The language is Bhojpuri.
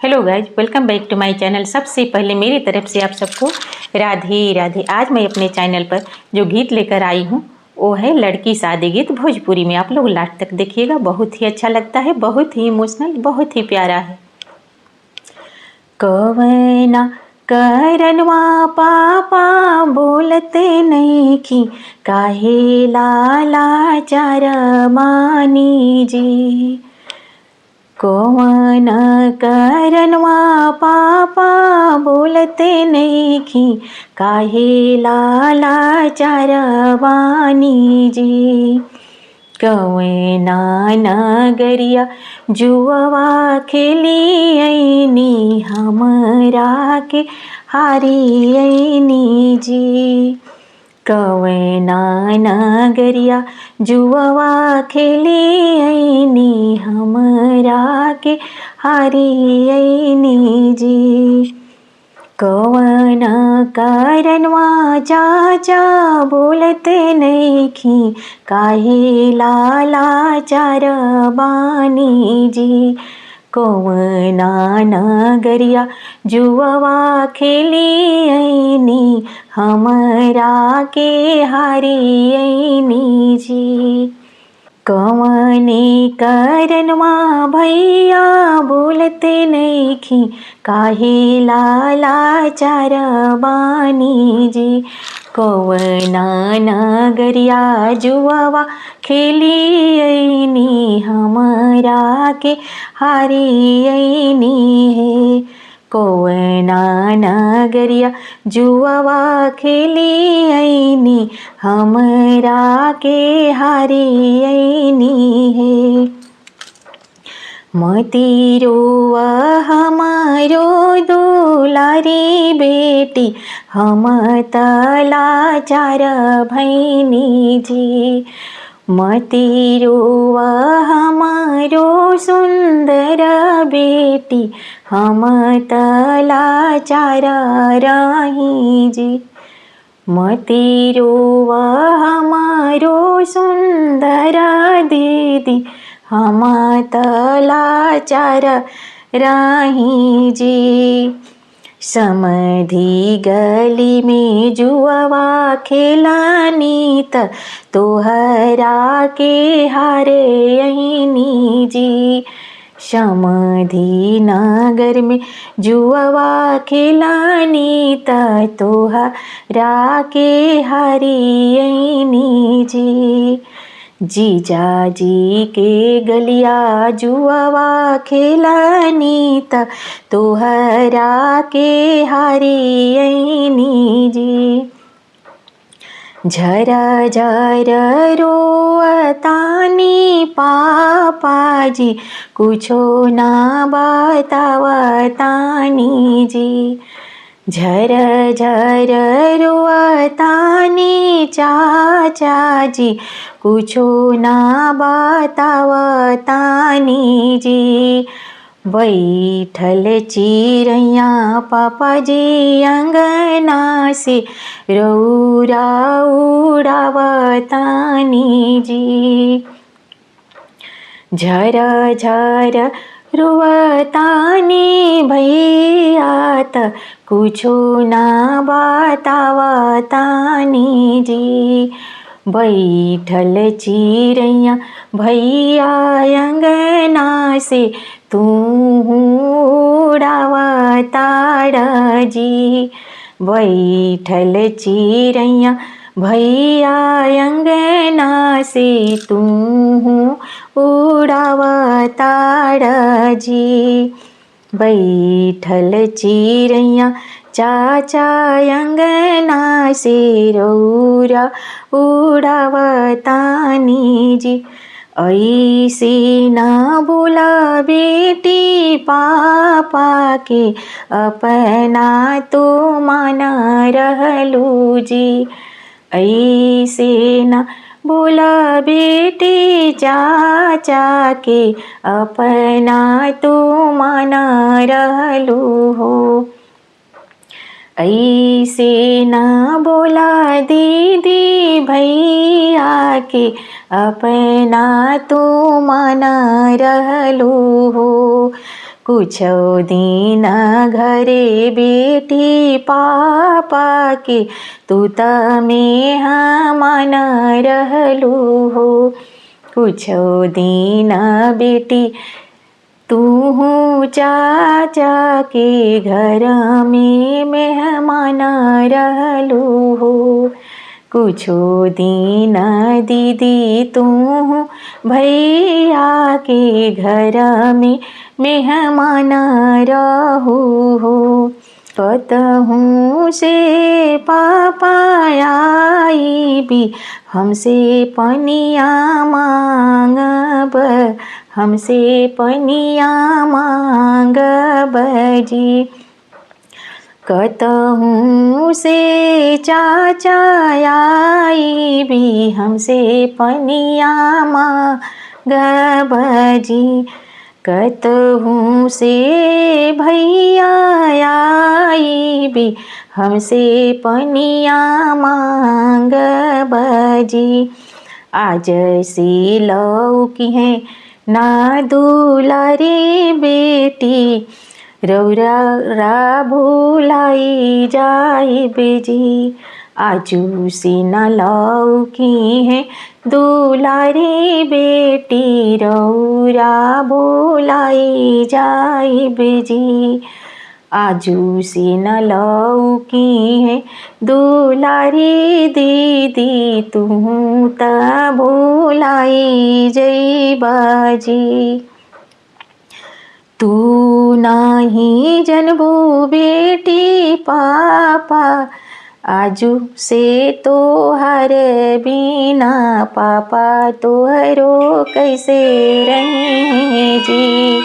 Hello guys, welcome back to my channel. सबसे पहले मेरी तरफ से आप सबको राधे राधे। आज मैं अपने चैनल पर जो गीत लेकर आई हूँ वो है लड़की शादी गीत भोजपुरी में। आप लोग लास्ट तक देखिएगा, बहुत ही अच्छा लगता है, बहुत ही इमोशनल, बहुत ही प्यारा है। कवना करनवा पापा बोलते नहीं की, काहे लाला चार मानी जी। कौन करनवा पापा बोलते नहीं की, काहे लाला चारवानी जी। कौना नगरिया जुआवा खेली ऐनी, हमरा के हारी ऐनी जी। कौना नगरिया जुआवा खेली ऐनी, हमरा के हारी ऐनी जी। कौन करनवा चाचा बोलते नहीं, काहे लाला चार बानी जी। कौना नगरिया जुआवा खेली ऐनी, हमरा के हारी ऐनी जी। कौने करनवा भैया बोलते नहीं, काहे लाला चार बानी जी। कौना नगरिया जुआवा खेली ऐनी, हमरा के हारी ऐनी है। कौना नगरिया जुआवा खेली ऐनी, हमरा के हारी ऐनी है। मती रोवा हमारो दुलारी बेटी, हम तला चार भैनी जी। मती रोवा हमारो सुंदर बेटी, हम तला चार राही जी। मती रोवा हमारो सुंदर दीदी, हम तला चार राही जी। समधी गली में जुआवा खेलानी त, तोहरा के हारे ऐनी जी। समधी नगर में जुआवा खेलानी त, तोहरा के हारी ऐनी जी। जीजा जी के गलिया जुआवा खेलानी त, तोहरा के हारी ऐनी जी। झर झर रोअतानी पापा जी, कुछो ना बतावतानी जी। झर झर रोअतानी चाचा जी, कुछो ना बतावतानी जी। बैठल चिरैया पापा जी अंगना से, रौरा उड़ावतानी जी। झर झर रुवतानी भैया त, कुछो ना बतावतानी जी। बैठल चिरैया भैया अंगना से, तू उड़ावताड़ा जी। बैठल चिरैया भैया अंगना से, तू उड़ावताड़ा जी। बैठल चिरैया चाचा अंगना से, रौरा उड़ावतानी जी। ऐसे ना बोला बेटी पापा के, अपना तो माना रहलू जी। ऐसे ना बोला बेटी चाचा के, अपना तो माना रहलू हो। ऐसे ना बोला दीदी भैया के, अपना तो माना रहलू हो। कुछ दिन घरे बेटी पापा के तू तमे मन रहलू हो। कुछ दिन बेटी तू चाचा के घर में मेहमान रहलू हो। कुछो दिन दीदी तू भैया के घर में मेहमान रहू हो। कतहूँ से पापा आई भी हमसे पनिया मांगब, हमसे पनिया मांगब जी। कतहूँ से चाचा आई भी हमसे पनिया मांगब जी। कतहूँ से भैया आई भी हमसे पनिया मांगब जी। आज सी लौकी है ना दुलारी बेटी रौरा भुलाई जाई बेजी। आजू सी न लौकी है दुलारी बेटी रौरा भुलाई जाई बेजी। आजू सी न लौकी है दुलारी दीदी तू त भुलाई जइबा जी। तू नाही जनबू बेटी पापा आजू से तोहर बिना पापा तोहरो कैसे रहे जी।